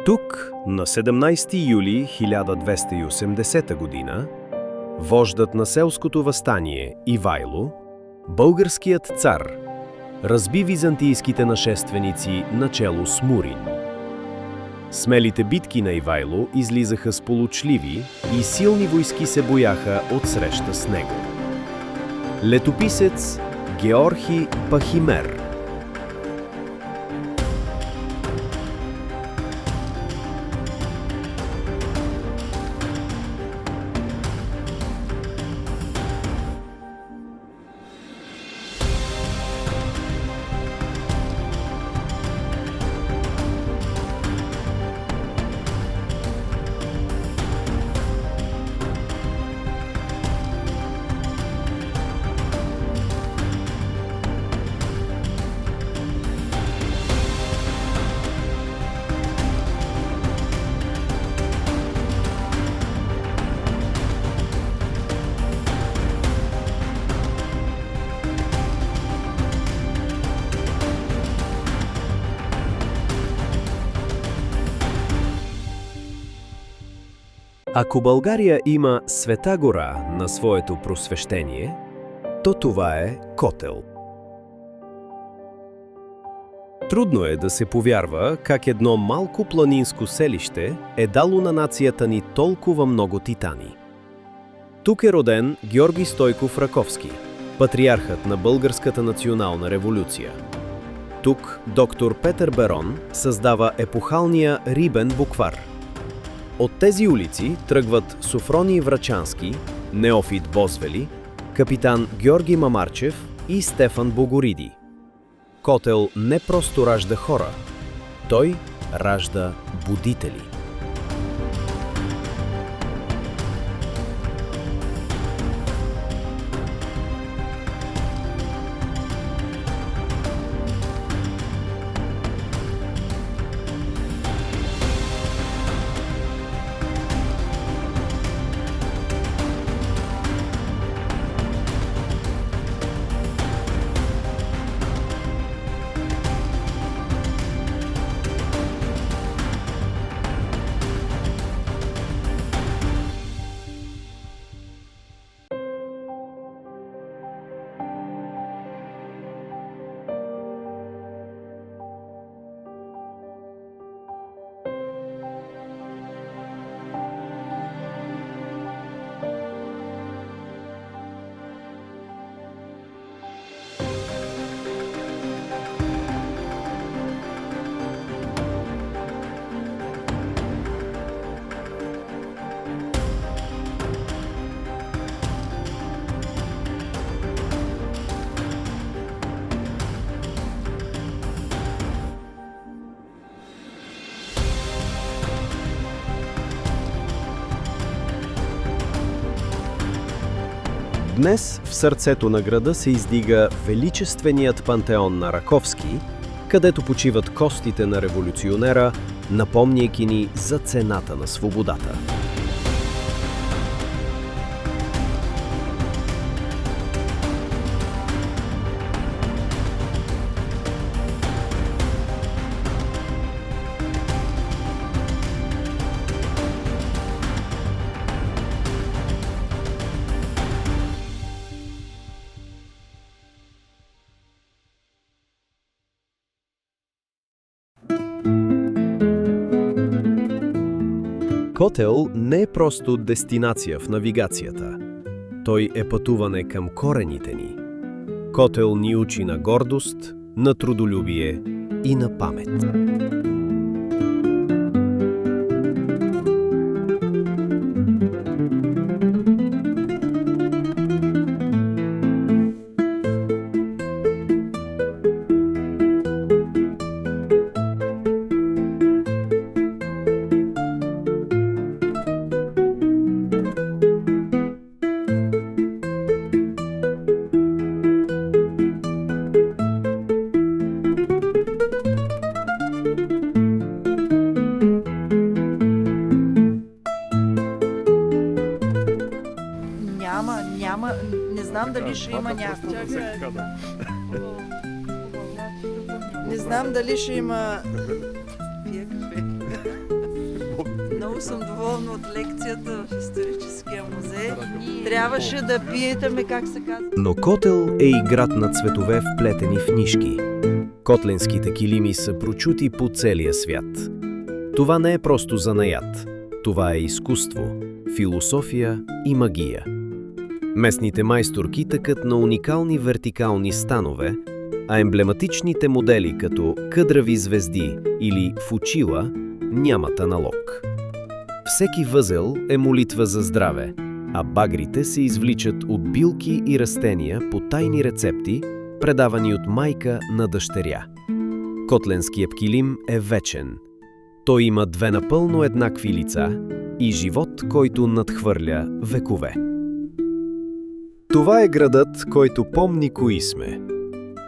Тук, на 17 юли 1280 година, вождът на селското въстание Ивайло, българският цар, разби византийските нашественици начело с Мурин. Смелите битки на Ивайло излизаха сполучливи и силни войски се бояха от среща с него. Летописец Георги Пахимер. Ако България има света гора на своето просвещение, то това е Котел. Трудно е да се повярва как едно малко планинско селище е дало на нацията ни толкова много титани. Тук е роден Георги Стойков Раковски, патриархът на Българската национална революция. Тук доктор Петър Берон създава епохалния рибен буквар. От тези улици тръгват Софроний Врачански, Неофит Бозвели, капитан Георги Мамарчев и Стефан Богориди. Котел не просто ражда хора, той ражда будители. Днес в сърцето на града се издига величественият пантеон на Раковски, където почиват костите на революционера, напомняйки ни за цената на свободата. Котел не е просто дестинация в навигацията. Той е пътуване към корените ни. Котел ни учи на гордост, на трудолюбие и на памет. Не знам дали ще има някой. Не знам дали ще има... Много съм доволна от лекцията в историческия музей. Трябваше да питаме как се казва. Но котел е и град на цветове, вплетени в нишки. Котленските килими са прочути по целия свят. Това не е просто занаят. Това е изкуство, философия и магия. Местните майсторки тъкат на уникални вертикални станове, а емблематичните модели като къдрави звезди или фучила нямат аналог. Всеки възел е молитва за здраве, а багрите се извличат от билки и растения по тайни рецепти, предавани от майка на дъщеря. Котленският килим е вечен. Той има две напълно еднакви лица и живот, който надхвърля векове. Това е градът, който помни кои сме.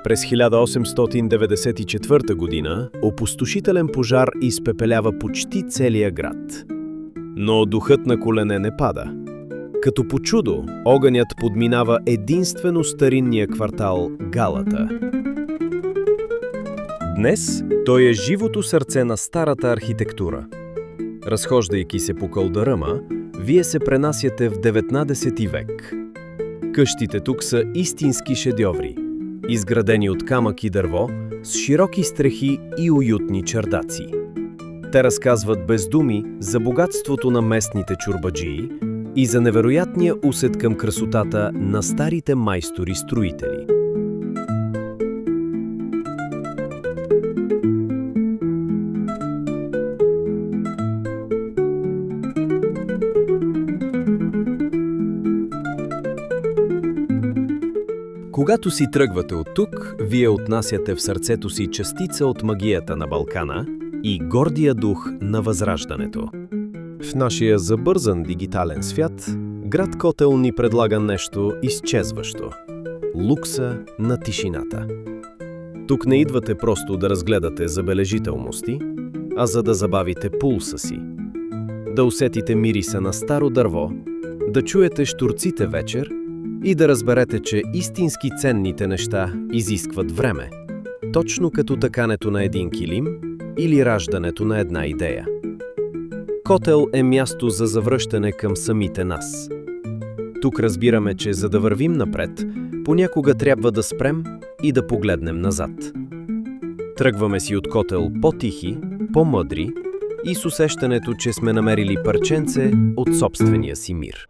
През 1894 година опустошителен пожар изпепелява почти целия град. Но духът на колене не пада. Като по чудо, огънят подминава единствено старинния квартал Галата. Днес той е живото сърце на старата архитектура. Разхождайки се по Кълдъръма, вие се пренасяте в 19 век. Къщите тук са истински шедьоври, изградени от камък и дърво, с широки стрехи и уютни чердаци. Те разказват без думи за богатството на местните чорбаджии и за невероятния усет към красотата на старите майстори-строители. Когато си тръгвате от тук, вие отнасяте в сърцето си частица от магията на Балкана и гордия дух на Възраждането. В нашия забързан дигитален свят, град Котел ни предлага нещо изчезващо – лукса на тишината. Тук не идвате просто да разгледате забележителности, а за да забавите пулса си. Да усетите мириса на старо дърво, да чуете щурците вечер и да разберете, че истински ценните неща изискват време, точно като тъкането на един килим или раждането на една идея. Котел е място за завръщане към самите нас. Тук разбираме, че за да вървим напред, понякога трябва да спрем и да погледнем назад. Тръгваме си от Котел по-тихи, по-мъдри и с усещането, че сме намерили парченце от собствения си мир.